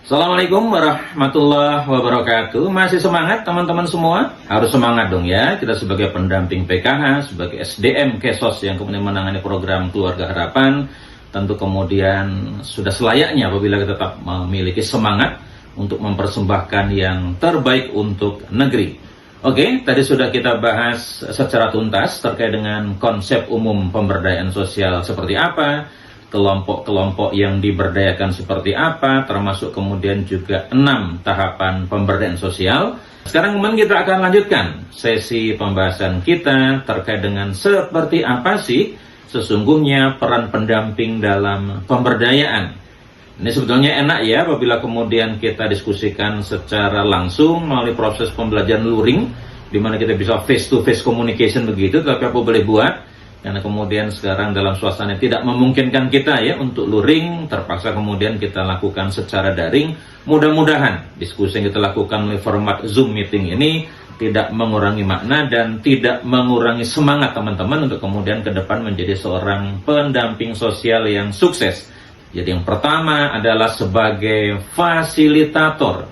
Assalamualaikum warahmatullahi wabarakatuh. Masih semangat teman-teman semua? Harus semangat dong ya. Kita sebagai pendamping PKH, sebagai SDM Kesos yang kemudian menangani program Keluarga Harapan, tentu kemudian sudah selayaknya apabila kita tetap memiliki semangat untuk mempersembahkan yang terbaik untuk negeri. Oke, tadi sudah kita bahas secara tuntas terkait dengan konsep umum pemberdayaan sosial seperti apa, kelompok-kelompok yang diberdayakan seperti apa, termasuk kemudian juga 6 tahapan pemberdayaan sosial. Sekarang kemudian kita akan lanjutkan sesi pembahasan kita terkait dengan seperti apa sih sesungguhnya peran pendamping dalam pemberdayaan. Ini sebetulnya enak ya apabila kemudian kita diskusikan secara langsung melalui proses pembelajaran luring, di mana kita bisa face-to-face communication begitu, tapi apa boleh buat? Karena kemudian sekarang dalam suasana tidak memungkinkan kita ya untuk luring, terpaksa kemudian kita lakukan secara daring. Mudah-mudahan diskusi yang kita lakukan melalui format Zoom meeting ini tidak mengurangi makna dan tidak mengurangi semangat teman-teman untuk kemudian ke depan menjadi seorang pendamping sosial yang sukses. Jadi yang pertama adalah sebagai fasilitator.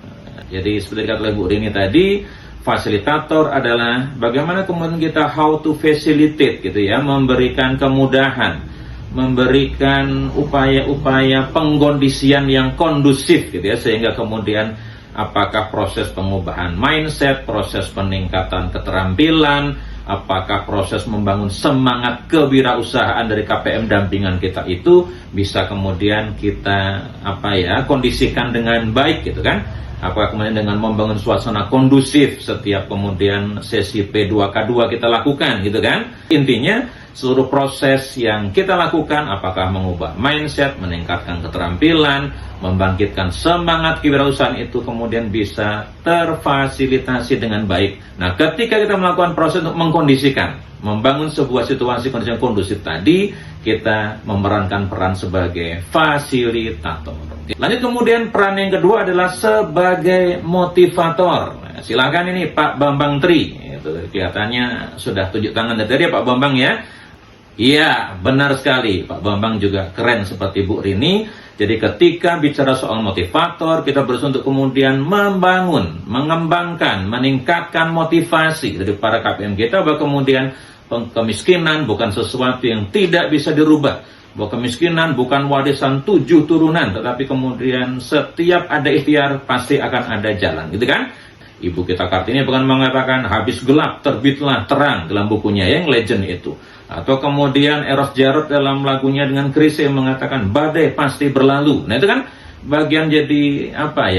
Jadi seperti dikatakan oleh Bu Rini tadi, fasilitator adalah bagaimana kemudian kita how to facilitate gitu ya, memberikan kemudahan, memberikan upaya-upaya pengkondisian yang kondusif gitu ya, sehingga kemudian apakah proses pengubahan mindset, proses peningkatan keterampilan, apakah proses membangun semangat kewirausahaan dari KPM dampingan kita itu bisa kemudian kita kondisikan dengan baik gitu kan. Apakah kemudian dengan membangun suasana kondusif setiap kemudian sesi P2K2 kita lakukan gitu kan. Intinya seluruh proses yang kita lakukan apakah mengubah mindset, meningkatkan keterampilan, membangkitkan semangat kewirausahaan itu kemudian bisa terfasilitasi dengan baik. Nah, ketika kita melakukan proses untuk mengkondisikan, membangun sebuah situasi kondisi yang kondusif tadi, kita memerankan peran sebagai fasilitator. Lanjut kemudian peran yang kedua adalah sebagai motivator. Nah, silakan ini Pak Bambang Tri. Itu kelihatannya sudah tunjuk tangan dari tadi ya Pak Bambang ya. Iya, benar sekali. Pak Bambang juga keren seperti Bu Rini. Jadi ketika bicara soal motivator, kita berusaha untuk kemudian membangun, mengembangkan, meningkatkan motivasi dari para KPM kita bahwa kemudian kemiskinan bukan sesuatu yang tidak bisa dirubah. Bahwa kemiskinan bukan warisan 7 turunan, tetapi kemudian setiap ada ikhtiar pasti akan ada jalan, gitu kan? Ibu kita Kartini bukan mengatakan habis gelap terbitlah terang dalam bukunya yang legend itu. Atau kemudian Eros Jarot dalam lagunya dengan Chrisye mengatakan badai pasti berlalu. Nah itu kan bagian jadi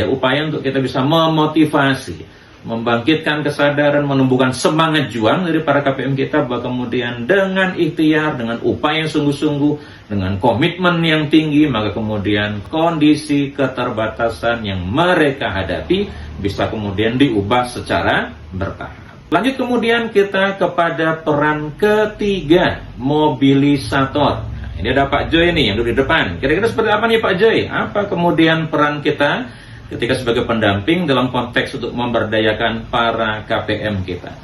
upaya untuk kita bisa memotivasi, membangkitkan kesadaran, menumbuhkan semangat juang dari para KPM kita bahwa kemudian dengan ikhtiar, dengan upaya yang sungguh-sungguh, dengan komitmen yang tinggi, maka kemudian kondisi keterbatasan yang mereka hadapi bisa kemudian diubah secara bertahap. Lanjut kemudian kita kepada peran ketiga, mobilisator. Nah, ini ada Pak Joy nih yang duduk di depan. Kira-kira seperti apa nih Pak Joy? Apa kemudian peran kita ketika sebagai pendamping dalam konteks untuk memberdayakan para KPM kita?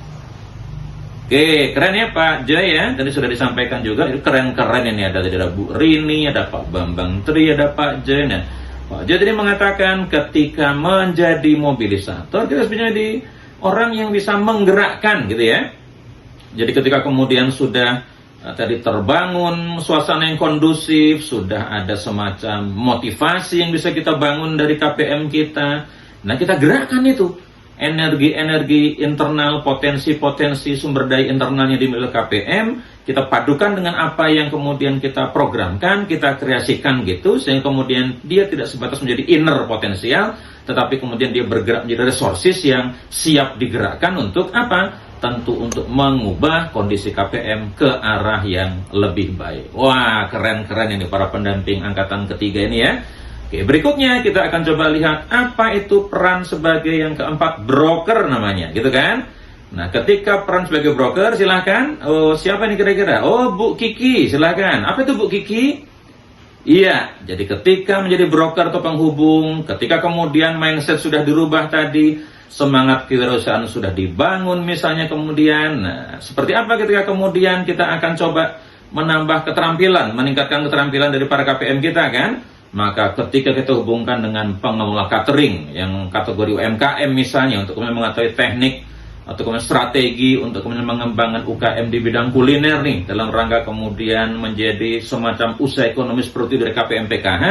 Oke, keren ya Pak Joy ya. Tadi sudah disampaikan juga, itu keren-keren ini. Ada Bu Rini, ada Pak Bambang Tri, ada Pak Joy. Nah, Pak Joy tadi mengatakan ketika menjadi mobilisator, kita harus menjadi orang yang bisa menggerakkan gitu ya. Jadi ketika kemudian sudah tadi terbangun suasana yang kondusif, sudah ada semacam motivasi yang bisa kita bangun dari KPM kita. Nah, kita gerakkan itu energi-energi internal, potensi-potensi sumber daya internalnya dimiliki KPM, kita padukan dengan apa yang kemudian kita programkan, kita kreasikan gitu, sehingga kemudian dia tidak sebatas menjadi inner potensial, tetapi kemudian dia bergerak menjadi resources yang siap digerakkan untuk apa? Tentu untuk mengubah kondisi KPM ke arah yang lebih baik. Wah, keren-keren ini para pendamping angkatan ketiga ini ya. Oke, berikutnya kita akan coba lihat apa itu peran sebagai yang keempat, broker namanya, gitu kan? Nah, ketika peran sebagai broker, silakan. Oh, siapa nih kira-kira? Oh, Bu Kiki, silakan. Apa itu Bu Kiki? Iya, jadi ketika menjadi broker atau penghubung, ketika kemudian mindset sudah dirubah tadi, semangat kewirausahaan sudah dibangun misalnya kemudian, seperti apa ketika kemudian kita akan coba menambah keterampilan, meningkatkan keterampilan dari para KPM kita kan? Maka ketika kita hubungkan dengan pengelola catering yang kategori UMKM misalnya, untuk kemudian mengetahui teknik atau kemudian strategi untuk kemudian mengembangkan UKM di bidang kuliner nih, dalam rangka kemudian menjadi semacam usaha ekonomis produktif dari KPM PKH.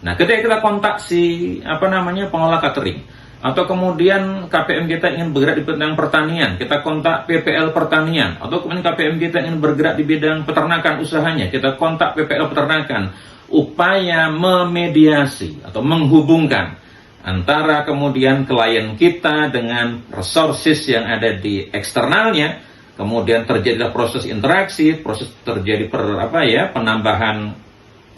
Nah, ketika kita kontak si pengelola catering, atau kemudian KPM kita ingin bergerak di bidang pertanian, kita kontak PPL pertanian, atau kemudian KPM kita ingin bergerak di bidang peternakan usahanya, kita kontak PPL peternakan. Upaya memediasi atau menghubungkan antara kemudian klien kita dengan resources yang ada di eksternalnya, kemudian terjadilah proses interaksi, proses terjadi penambahan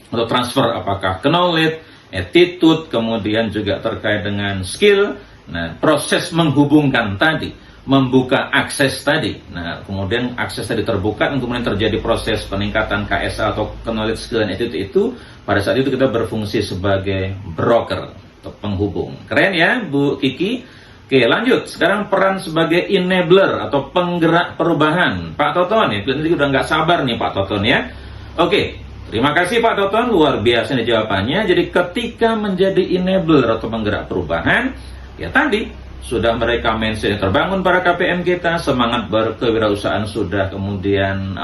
atau transfer, apakah knowledge, attitude, kemudian juga terkait dengan skill. Nah, proses menghubungkan tadi, membuka akses tadi. Nah, kemudian akses tadi terbuka dan kemudian terjadi proses peningkatan KSA atau knowledge, skill, dan attitude itu. Pada saat itu kita berfungsi sebagai broker atau penghubung. Keren ya Bu Kiki? Oke, lanjut. Sekarang peran sebagai enabler atau penggerak perubahan. Pak Toton ya, nanti udah nggak sabar nih Pak Toton ya. Oke, terima kasih Pak Toton, luar biasa nih jawabannya. Jadi ketika menjadi enabler atau penggerak perubahan, ya tadi sudah mereka mindset terbangun para KPM kita, semangat berkewirausahaan sudah kemudian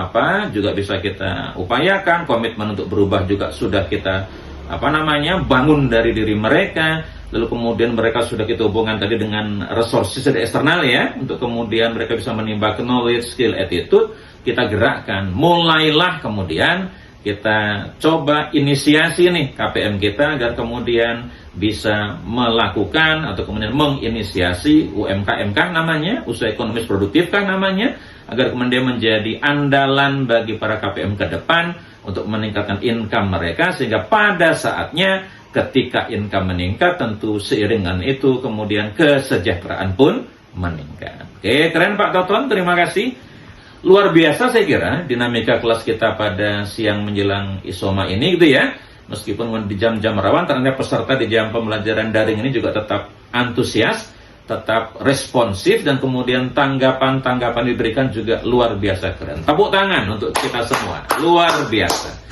juga bisa kita upayakan, komitmen untuk berubah juga sudah kita bangun dari diri mereka. Lalu kemudian mereka sudah kita hubungkan tadi dengan resources dari eksternal ya, untuk kemudian mereka bisa menimba knowledge, skill, attitude. Kita gerakkan, mulailah kemudian kita coba inisiasi nih KPM kita agar kemudian bisa melakukan atau kemudian menginisiasi UMKM namanya, usaha ekonomis produktif namanya, agar kemudian menjadi andalan bagi para KPM ke depan untuk meningkatkan income mereka, sehingga pada saatnya ketika income meningkat, tentu seiring dengan itu kemudian kesejahteraan pun meningkat. Oke, keren Pak Toton, terima kasih. Luar biasa saya kira dinamika kelas kita pada siang menjelang Isoma ini gitu ya. Meskipun di jam-jam rawan, ternyata peserta di jam pembelajaran daring ini juga tetap antusias, tetap responsif, dan kemudian tanggapan-tanggapan diberikan juga luar biasa keren. Tepuk tangan untuk kita semua, luar biasa.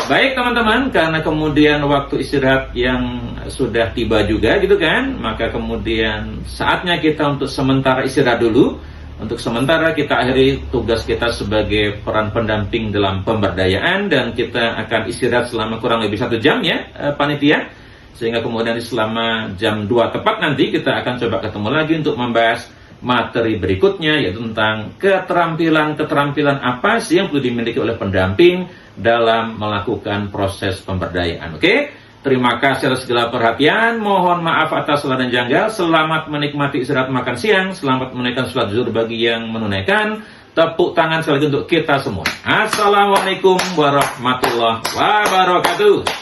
Baik teman-teman, karena kemudian waktu istirahat yang sudah tiba juga gitu kan, maka kemudian saatnya kita untuk sementara istirahat dulu. Untuk sementara kita akhiri tugas kita sebagai peran pendamping dalam pemberdayaan, dan kita akan istirahat selama kurang lebih 1 jam ya panitia, sehingga kemudian selama jam 2 tepat nanti kita akan coba ketemu lagi untuk membahas materi berikutnya, yaitu tentang keterampilan apa sih yang perlu dimiliki oleh pendamping dalam melakukan proses pemberdayaan. Oke? Terima kasih atas segala perhatian. Mohon maaf atas salah dan janggal. Selamat menikmati istirahat makan siang. Selamat menunaikan sholat zuhur bagi yang menunaikan. Tepuk tangan sekali lagi untuk kita semua. Assalamualaikum warahmatullahi wabarakatuh.